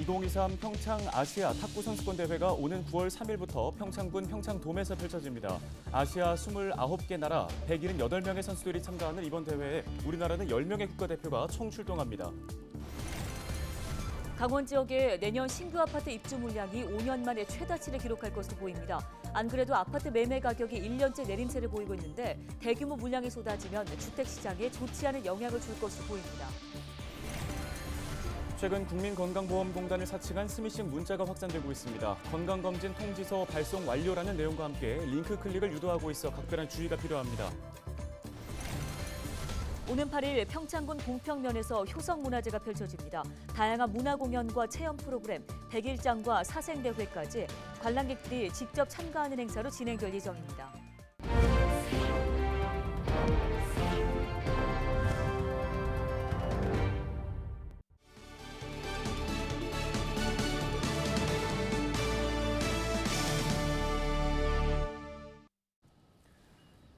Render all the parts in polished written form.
2023 평창 아시아 탁구 선수권 대회가 오는 9월 3일부터 평창군 평창돔에서 펼쳐집니다. 아시아 29개 나라 178명의 선수들이 참가하는 이번 대회에 우리나라는 10명의 국가대표가 총 출동합니다. 강원 지역의 내년 신규 아파트 입주 물량이 5년 만에 최다치를 기록할 것으로 보입니다. 안 그래도 아파트 매매 가격이 1년째 내림세를 보이고 있는데 대규모 물량이 쏟아지면 주택 시장에 좋지 않은 영향을 줄 것으로 보입니다. 최근 국민건강보험공단을 사칭한 스미싱 문자가 확산되고 있습니다. 건강검진 통지서 발송 완료라는 내용과 함께 링크 클릭을 유도하고 있어 각별한 주의가 필요합니다. 오는 8일 평창군 공평면에서 효성문화제가 펼쳐집니다. 다양한 문화공연과 체험 프로그램, 백일장과 사생대회까지 관람객들이 직접 참가하는 행사로 진행될 예정입니다.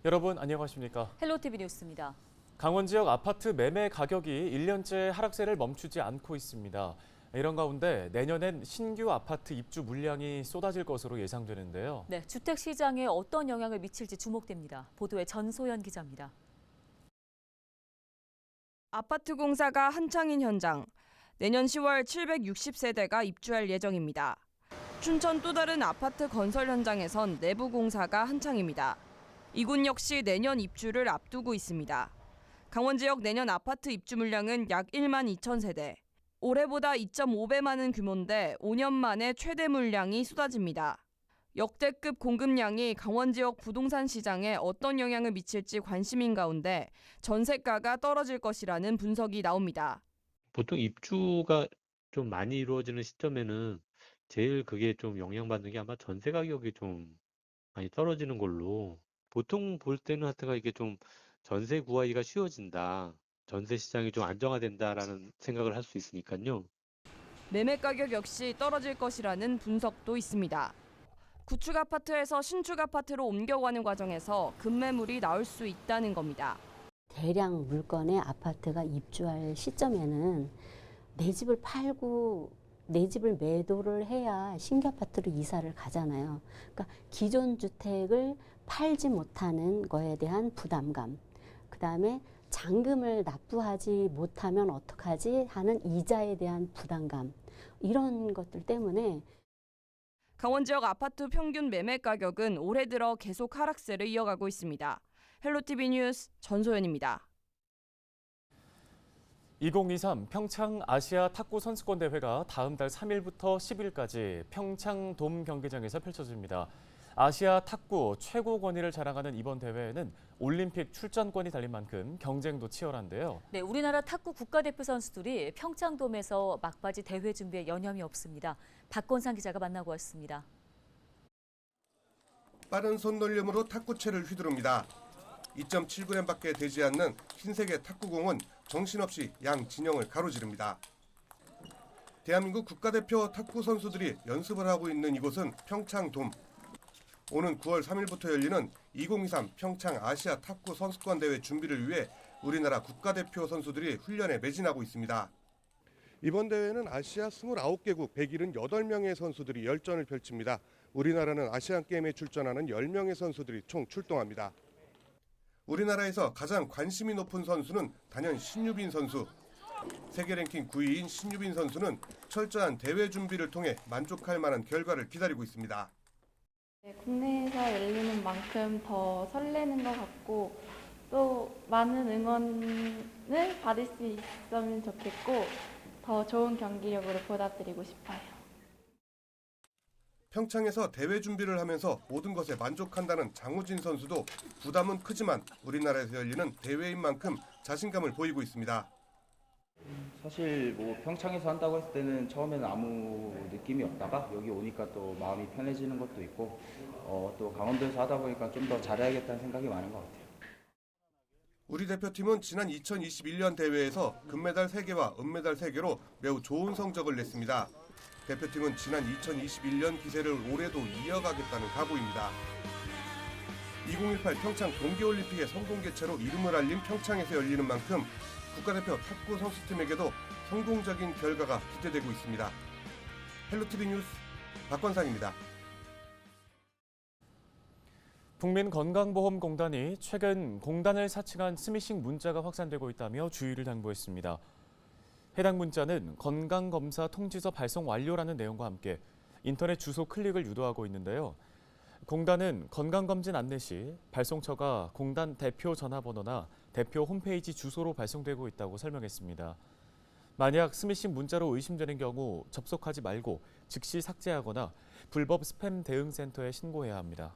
여러분 안녕하십니까? 헬로티비 뉴스입니다. 강원 지역 아파트 매매 가격이 1년째 하락세를 멈추지 않고 있습니다. 이런 가운데 내년엔 신규 아파트 입주 물량이 쏟아질 것으로 예상되는데요. 네, 주택 시장에 어떤 영향을 미칠지 주목됩니다. 보도에 전소연 기자입니다. 아파트 공사가 한창인 현장. 내년 10월 760세대가 입주할 예정입니다. 춘천 또 다른 아파트 건설 현장에선 내부 공사가 한창입니다. 이곳 역시 내년 입주를 앞두고 있습니다. 강원 지역 내년 아파트 입주 물량은 약 1만 2천 세대. 올해보다 2.5배 많은 규모인데 5년 만에 최대 물량이 쏟아집니다. 역대급 공급량이 강원 지역 부동산 시장에 어떤 영향을 미칠지 관심인 가운데 전세가가 떨어질 것이라는 분석이 나옵니다. 보통 입주가 좀 많이 이루어지는 시점에는 제일 그게 좀 영향받는 게 아마 전세 가격이 좀 많이 떨어지는 걸로 보통 볼 때는 하여튼 이게 좀 전세 구하기가 쉬워진다. 전세 시장이 좀 안정화된다라는 생각을 할 수 있으니까요. 매매 가격 역시 떨어질 것이라는 분석도 있습니다. 구축 아파트에서 신축 아파트로 옮겨가는 과정에서 급매물이 나올 수 있다는 겁니다. 대량 물건의 아파트가 입주할 시점에는 내 집을 팔고 내 집을 매도를 해야 신규 아파트로 이사를 가잖아요. 그러니까 기존 주택을 팔지 못하는 거에 대한 부담감, 그다음에 잔금을 납부하지 못하면 어떡하지 하는 이자에 대한 부담감, 이런 것들 때문에 강원 지역 아파트 평균 매매 가격은 올해 들어 계속 하락세를 이어가고 있습니다. 헬로티비 뉴스 전소연입니다. 2023 평창 아시아 탁구 선수권 대회가 다음 달 3일부터 10일까지 평창돔 경기장에서 펼쳐집니다. 아시아 탁구 최고 권위를 자랑하는 이번 대회에는 올림픽 출전권이 달린 만큼 경쟁도 치열한데요. 네, 우리나라 탁구 국가대표 선수들이 평창돔에서 막바지 대회 준비에 여념이 없습니다. 박건상 기자가 만나고 왔습니다. 빠른 손놀림으로 탁구채를 휘두릅니다. 2.7g밖에 되지 않는 흰색의 탁구공은 정신없이 양 진영을 가로지릅니다. 대한민국 국가대표 탁구 선수들이 연습을 하고 있는 이곳은 평창돔. 오는 9월 3일부터 열리는 2023 평창 아시아 탁구 선수권 대회 준비를 위해 우리나라 국가대표 선수들이 훈련에 매진하고 있습니다. 이번 대회는 아시아 29개국 178명의 선수들이 열전을 펼칩니다. 우리나라는 아시안게임에 출전하는 10명의 선수들이 총 출동합니다. 우리나라에서 가장 관심이 높은 선수는 단연 신유빈 선수. 세계 랭킹 9위인 신유빈 선수는 철저한 대회 준비를 통해 만족할 만한 결과를 기다리고 있습니다. 국내에서 열리는 만큼 더 설레는 것 같고 또 많은 응원을 받을 수 있으면 좋겠고 더 좋은 경기력으로 보답드리고 싶어요. 평창에서 대회 준비를 하면서 모든 것에 만족한다는 장우진 선수도 부담은 크지만 우리나라에서 열리는 대회인 만큼 자신감을 보이고 있습니다. 사실 평창에서 한다고 했을 때는 처음에는 아무 느낌이 없다가 여기 오니까 또 마음이 편해지는 것도 있고 또 강원도에서 하다 보니까 좀 더 잘해야겠다는 생각이 많은 것 같아요. 우리 대표팀은 지난 2021년 대회에서 금메달 3개와 은메달 3개로 매우 좋은 성적을 냈습니다. 대표팀은 지난 2021년 기세를 올해도 이어가겠다는 각오입니다. 2018 평창 동계올림픽의 성공 개최로 이름을 알린 평창에서 열리는 만큼 국가대표 탁구 선수팀에게도 성공적인 결과가 기대되고 있습니다. 헬로티비 뉴스 박건상입니다. 국민건강보험공단이 최근 공단을 사칭한 스미싱 문자가 확산되고 있다며 주의를 당부했습니다. 해당 문자는 건강검사 통지서 발송 완료라는 내용과 함께 인터넷 주소 클릭을 유도하고 있는데요. 공단은 건강검진 안내 시 발송처가 공단 대표 전화번호나 대표 홈페이지 주소로 발송되고 있다고 설명했습니다. 만약 스미싱 문자로 의심되는 경우 접속하지 말고 즉시 삭제하거나 불법 스팸 대응센터에 신고해야 합니다.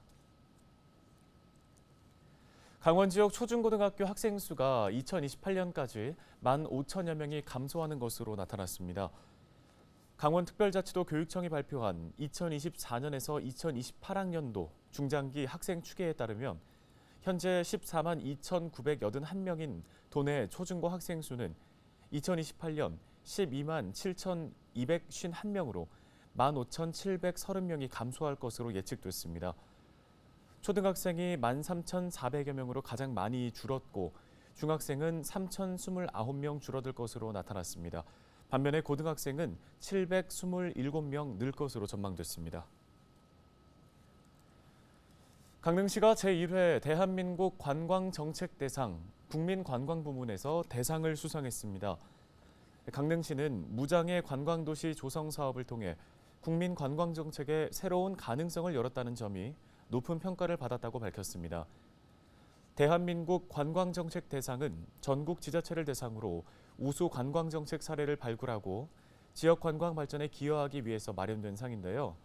강원 지역 초중고등학교 학생 수가 2028년까지 15,000여 명이 감소하는 것으로 나타났습니다. 강원특별자치도 교육청이 발표한 2024년에서 2028학년도 중장기 학생 추계에 따르면 현재 14만 2,981명인 도내 초중고 학생 수는 2028년 12만 7,251명으로 15,730명이 감소할 것으로 예측됐습니다. 초등학생이 13,400여 명으로 가장 많이 줄었고 중학생은 3,029명 줄어들 것으로 나타났습니다. 반면에 고등학생은 727명 늘 것으로 전망됐습니다. 강릉시가 제1회 대한민국 관광정책대상 국민관광부문에서 대상을 수상했습니다. 강릉시는 무장애 관광도시 조성 사업을 통해 국민관광정책에 새로운 가능성을 열었다는 점이 높은 평가를 받았다고 밝혔습니다. 대한민국 관광정책 대상은 전국 지자체를 대상으로 우수 관광정책 사례를 발굴하고 지역 관광 발전에 기여하기 위해서 마련된 상인데요.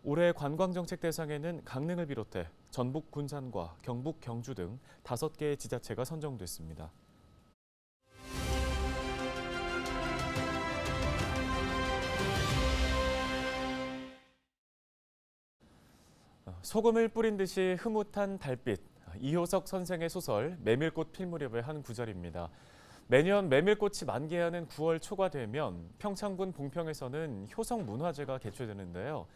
올해 관광정책 대상에는 강릉을 비롯해 전북 군산과 경북 경주 등 5개의 지자체가 선정됐습니다. 소금을 뿌린 듯이 흐뭇한 달빛, 이효석 선생의 소설 메밀꽃 필 무렵의 한 구절입니다. 매년 메밀꽃이 만개하는 9월 초가 되면 평창군 봉평에서는 효성 문화제가 개최되는데요.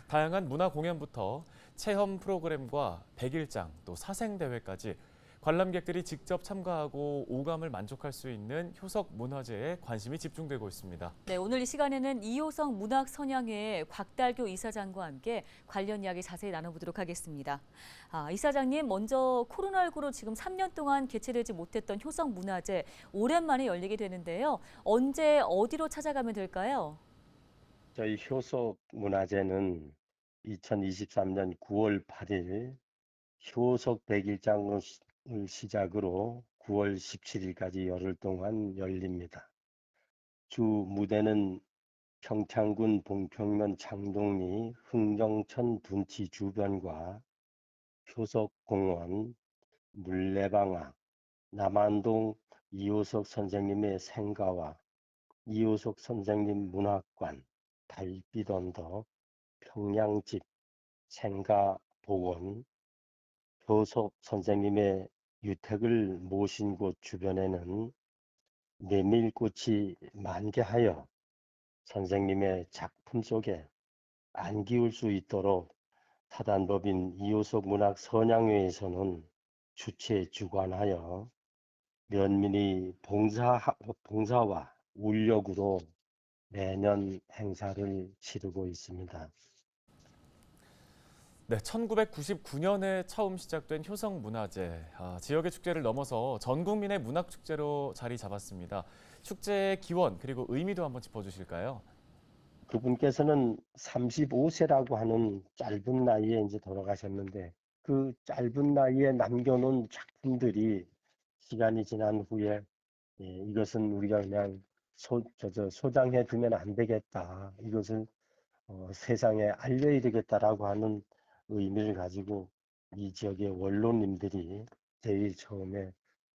다양한 문화 공연부터 체험 프로그램과 백일장, 또 사생대회까지 관람객들이 직접 참가하고 오감을 만족할 수 있는 효석 문화제에 관심이 집중되고 있습니다. 네, 오늘 이 시간에는 이효석 문학선양회 곽달교 이사장과 함께 관련 이야기 자세히 나눠보도록 하겠습니다. 이사장님, 먼저 코로나19로 지금 3년 동안 개최되지 못했던 효석 문화제 오랜만에 열리게 되는데요. 언제 어디로 찾아가면 될까요? 저희 효석 문화제는 2023년 9월 8일 효석 백일장을 시작으로 9월 17일까지 열흘 동안 열립니다. 주 무대는 평창군 봉평면 창동리 흥정천 둔치 주변과 효석공원, 물레방아, 남안동 이효석 선생님의 생가와 이효석 선생님 문학관, 달빛 언덕, 평양집, 생가복원, 효석 선생님의 유택을 모신 곳 주변에는 메밀꽃이 만개하여 선생님의 작품 속에 안기울 수 있도록 사단법인 이효석 문학 선양회에서는 주최 주관하여 면민의 봉사와 울력으로 매년 행사를 치르고 있습니다. 네, 1999년에 처음 시작된 효성 문화제, 지역의 축제를 넘어서 전 국민의 문학 축제로 자리 잡았습니다. 축제의 기원 그리고 의미도 한번 짚어주실까요? 그분께서는 35세라고 하는 짧은 나이에 이제 돌아가셨는데 그 짧은 나이에 남겨놓은 작품들이 시간이 지난 후에 이것은 우리가 그냥 소장해 두면 안 되겠다. 이것을 세상에 알려야 되겠다라고 하는 의미를 가지고 이 지역의 원로님들이 제일 처음에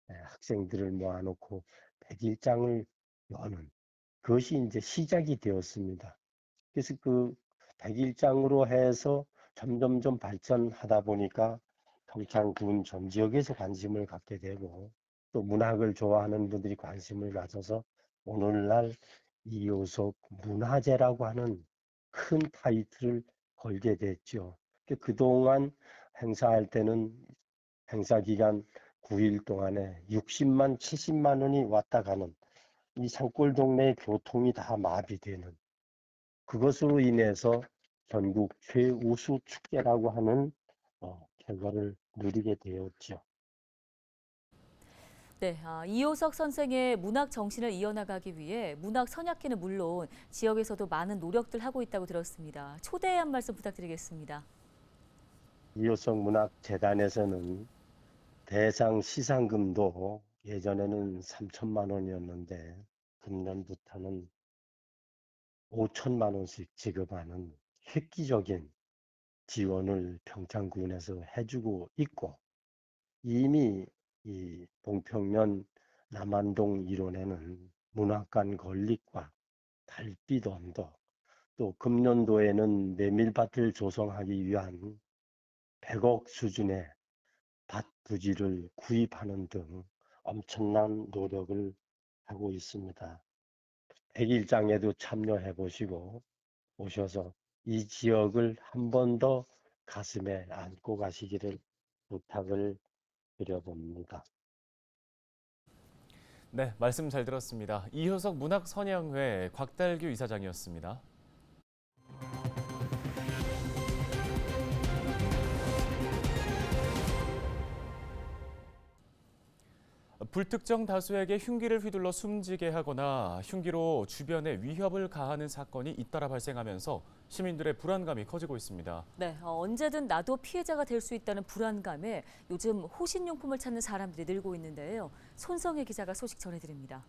학생들을 모아놓고 백일장을 여는 그것이 이제 시작이 되었습니다. 그래서 그 백일장으로 해서 점점점 발전하다 보니까 평창군 전 지역에서 관심을 갖게 되고 또 문학을 좋아하는 분들이 관심을 가져서 오늘날 이효석 문화제라고 하는 큰 타이틀을 걸게 됐죠. 그동안 행사할 때는 행사 기간 9일 동안에 60만, 70만 원이 왔다 가는 이 산골 동네의 교통이 다 마비되는 그것으로 인해서 전국 최우수 축제라고 하는 결과를 누리게 되었죠. 네, 이효석 선생의 문학 정신을 이어나가기 위해 문학 선약회는 물론 지역에서도 많은 노력들 하고 있다고 들었습니다. 초대의 한 말씀 부탁드리겠습니다. 이효석 문학재단에서는 대상 시상금도 예전에는 3천만 원이었는데 금년부터는 5천만 원씩 지급하는 획기적인 지원을 평창군에서 해주고 있고, 이미 이 동평면 남한동 일원에는 문학관 건립과 달빛 언덕, 또 금년도에는 메밀밭을 조성하기 위한 100억 수준의 밭 부지를 구입하는 등 엄청난 노력을 하고 있습니다. 100일장에도 참여해 보시고 오셔서 이 지역을 한 번 더 가슴에 안고 가시기를 부탁을 드려봅니다. 네, 말씀 잘 들었습니다. 이효석 문학선양회 곽달규 이사장이었습니다. 불특정 다수에게 흉기를 휘둘러 숨지게 하거나 흉기로 주변에 위협을 가하는 사건이 잇따라 발생하면서 시민들의 불안감이 커지고 있습니다. 네, 언제든 나도 피해자가 될 수 있다는 불안감에 요즘 호신용품을 찾는 사람들이 늘고 있는데요. 손성혜 기자가 소식 전해드립니다.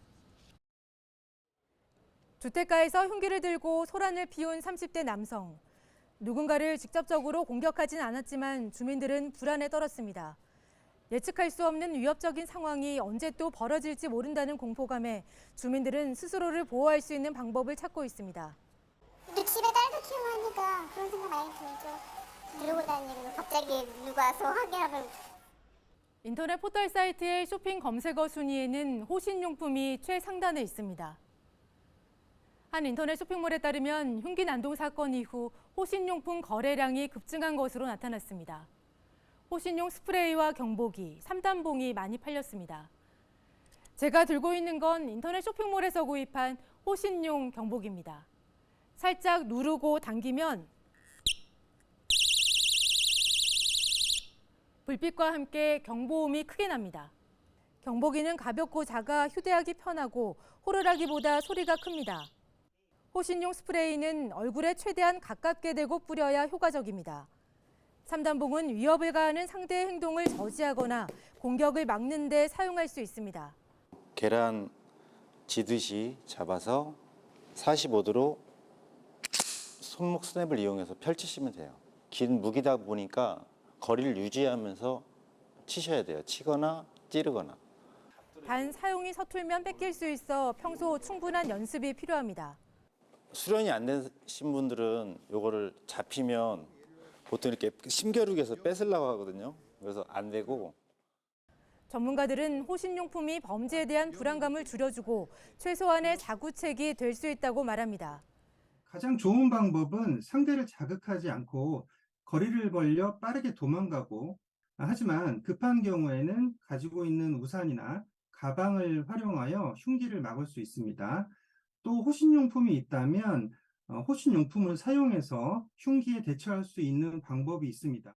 주택가에서 흉기를 들고 소란을 피운 30대 남성. 누군가를 직접적으로 공격하진 않았지만 주민들은 불안에 떨었습니다. 예측할 수 없는 위협적인 상황이 언제 또 벌어질지 모른다는 공포감에 주민들은 스스로를 보호할 수 있는 방법을 찾고 있습니다. 근데 집에 딸도 키우니까 그런 생각 많이 들죠. 이러고 다니고 갑자기 누가 와서 하게하면. 인터넷 포털 사이트의 쇼핑 검색어 순위에는 호신용품이 최상단에 있습니다. 한 인터넷 쇼핑몰에 따르면 흉기 난동 사건 이후 호신용품 거래량이 급증한 것으로 나타났습니다. 호신용 스프레이와 경보기, 3단봉이 많이 팔렸습니다. 제가 들고 있는 건 인터넷 쇼핑몰에서 구입한 호신용 경보기입니다. 살짝 누르고 당기면 불빛과 함께 경보음이 크게 납니다. 경보기는 가볍고 작아 휴대하기 편하고 호루라기보다 소리가 큽니다. 호신용 스프레이는 얼굴에 최대한 가깝게 대고 뿌려야 효과적입니다. 3단봉은 위협을 가하는 상대의 행동을 저지하거나 공격을 막는 데 사용할 수 있습니다. 계란 지듯이 잡아서 45도로 손목 스냅을 이용해서 펼치시면 돼요. 긴 무기다 보니까 거리를 유지하면서 치셔야 돼요. 치거나 찌르거나. 단 사용이 서툴면 뺏길 수 있어 평소 충분한 연습이 필요합니다. 수련이 안 되신 분들은 이거를 잡히면 보통 이렇게 심겨루기해서 뺏으려고 하거든요. 그래서 안 되고. 전문가들은 호신용품이 범죄에 대한 불안감을 줄여주고 최소한의 자구책이 될 수 있다고 말합니다. 가장 좋은 방법은 상대를 자극하지 않고 거리를 벌려 빠르게 도망가고, 하지만 급한 경우에는 가지고 있는 우산이나 가방을 활용하여 흉기를 막을 수 있습니다. 또 호신용품이 있다면 호신용품을 사용해서 흉기에 대처할 수 있는 방법이 있습니다.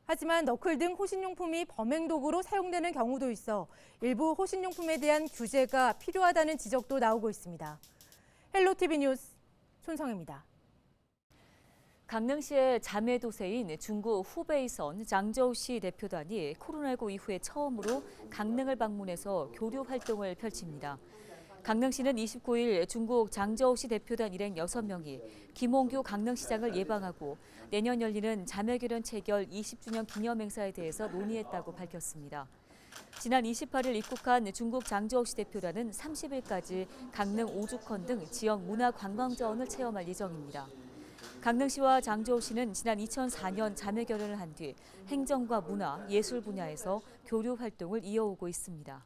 하지만 너클 등 호신용품이 범행도구로 사용되는 경우도 있어 일부 호신용품에 대한 규제가 필요하다는 지적도 나오고 있습니다. 헬로티비 뉴스 손성혜입니다. 강릉시의 자매 도세인 중국 후베이선 장저우시 대표단이 코로나19 이후에 처음으로 강릉을 방문해서 교류 활동을 펼칩니다. 강릉시는 29일 중국 장저우시 대표단 일행 6명이 김홍규 강릉시장을 예방하고 내년 열리는 자매결연 체결 20주년 기념행사에 대해서 논의했다고 밝혔습니다. 지난 28일 입국한 중국 장저우시 대표단은 30일까지 강릉 오죽헌 등 지역 문화 관광 자원을 체험할 예정입니다. 강릉시와 장저우시는 지난 2004년 자매결연을 한 뒤 행정과 문화, 예술 분야에서 교류 활동을 이어오고 있습니다.